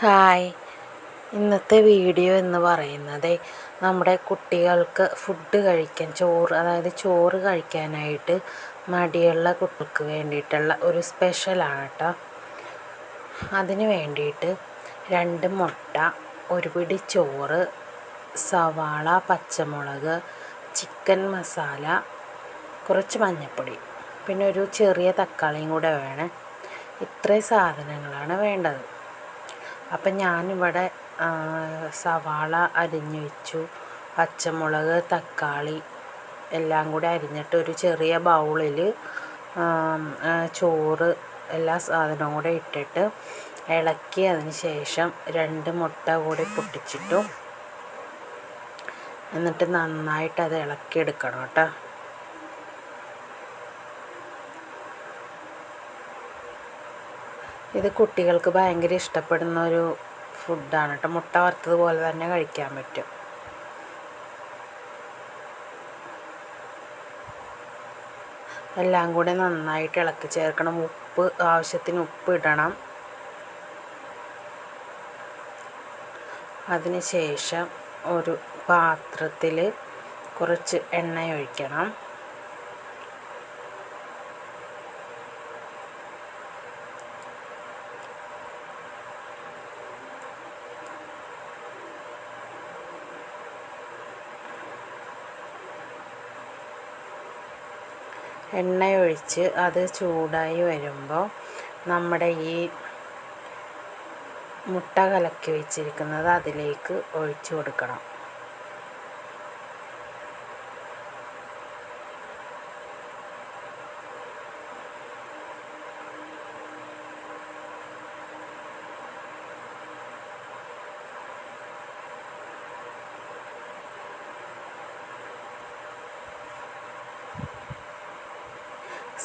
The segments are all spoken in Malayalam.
ഹായ്, ഇന്നത്തെ വീഡിയോ എന്ന് പറയുന്നത് നമ്മുടെ കുട്ടികൾക്ക് ഫുഡ് കഴിക്കാൻ അതായത് ചോറ് കഴിക്കാനായിട്ട് മടിയുള്ള കുട്ടികൾക്ക് വേണ്ടിയിട്ടുള്ള ഒരു സ്പെഷ്യലാണ് കേട്ടോ. അതിന് വേണ്ടിയിട്ട് 2 മുട്ട, ഒരു പിടി ചോറ്, സവാള, പച്ചമുളക്, ചിക്കൻ മസാല, കുറച്ച് മഞ്ഞൾപ്പൊടി, പിന്നെ ഒരു ചെറിയ തക്കാളിയും കൂടെ വേണം. ഇത്രയും സാധനങ്ങളാണ് വേണ്ടത്. അപ്പം ഞാനിവിടെ സവാള അരിഞ്ഞു വെച്ചു, പച്ചമുളക്, തക്കാളി എല്ലാം കൂടി അരിഞ്ഞിട്ട് ഒരു ചെറിയ ബൗളിൽ ചോറ് എല്ലാ സാധനവും കൂടെ ഇട്ടിട്ട് ഇളക്കി, അതിന് ശേഷം 2 മുട്ട കൂടി പൊട്ടിച്ചിട്ടു. എന്നിട്ട് നന്നായിട്ട് അത് ഇളക്കിയെടുക്കണം കേട്ടോ. ഇത് കുട്ടികൾക്ക് ഭയങ്കര ഇഷ്ടപ്പെടുന്ന ഒരു ഫുഡാണ് കേട്ടോ. മുട്ട വറുത്തത് പോലെ തന്നെ കഴിക്കാൻ പറ്റും. എല്ലാം കൂടെ നന്നായിട്ട് ഇളക്കി ചേർക്കണം. ആവശ്യത്തിന് ഉപ്പ് ഇടണം. അതിനുശേഷം ഒരു പാത്രത്തിൽ കുറച്ച് എണ്ണ ഒഴിക്കണം. എണ്ണയൊഴിച്ച് അത് ചൂടായി വരുമ്പോൾ നമ്മുടെ ഈ മുട്ട കലക്കി വെച്ചിരിക്കുന്നത് അതിലേക്ക് ഒഴിച്ചു കൊടുക്കണം.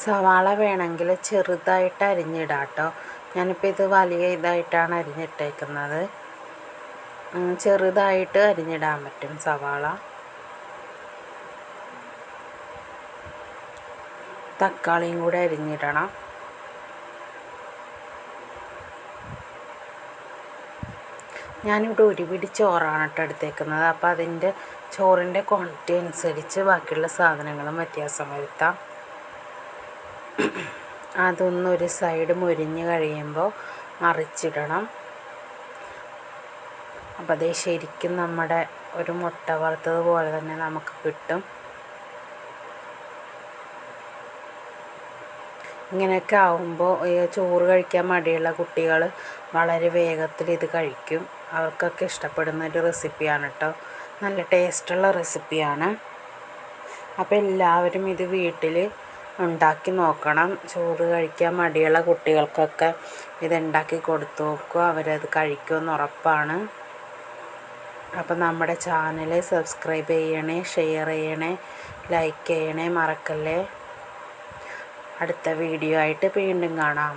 സവാള വേണമെങ്കിൽ ചെറുതായിട്ട് അരിഞ്ഞിടാം കേട്ടോ. ഞാനിപ്പോൾ ഇത് വലിയ ഇതായിട്ടാണ് അരിഞ്ഞിട്ടേക്കുന്നത്. ചെറുതായിട്ട് അരിഞ്ഞിടാൻ പറ്റും സവാള. തക്കാളിയും കൂടെ അരിഞ്ഞിടണം. ഞാനിവിടെ ഒരു പിടി ചോറാണ് കേട്ടോ എടുത്തേക്കുന്നത്. അപ്പോൾ അതിൻ്റെ ചോറിൻ്റെ ക്വാണ്ടിറ്റി അനുസരിച്ച് ബാക്കിയുള്ള സാധനങ്ങളും വ്യത്യാസം വരുത്താം. അതൊന്നൊരു സൈഡ് മുരിഞ്ഞ് കഴിയുമ്പോൾ മറിച്ചിടണം. അപ്പോൾ അതേ ശരിക്കും നമ്മുടെ ഒരു മുട്ട വറുത്തത് പോലെ തന്നെ നമുക്ക് കിട്ടും. ഇങ്ങനെയൊക്കെ ആവുമ്പോൾ ചോറ് കഴിക്കാൻ മടിയുള്ള കുട്ടികൾ വളരെ വേഗത്തിൽ ഇത് കഴിക്കും. അവർക്കൊക്കെ ഇഷ്ടപ്പെടുന്ന ഒരു റെസിപ്പിയാണ് കേട്ടോ. നല്ല ടേസ്റ്റുള്ള റെസിപ്പിയാണ്. അപ്പോൾ എല്ലാവരും ഇത് വീട്ടിൽ ഉണ്ടാക്കി നോക്കണം. ചോറ് കഴിക്കാൻ മടിയുള്ള കുട്ടികൾക്കൊക്കെ ഇതുണ്ടാക്കി കൊടുത്തു നോക്കുക. അവരത് കഴിക്കുമെന്ന് ഉറപ്പാണ്. അപ്പം നമ്മുടെ ചാനൽ സബ്സ്ക്രൈബ് ചെയ്യണേ, ഷെയർ ചെയ്യണേ, ലൈക്ക് ചെയ്യണേ, മറക്കല്ലേ. അടുത്ത വീഡിയോ ആയിട്ട് വീണ്ടും കാണാം.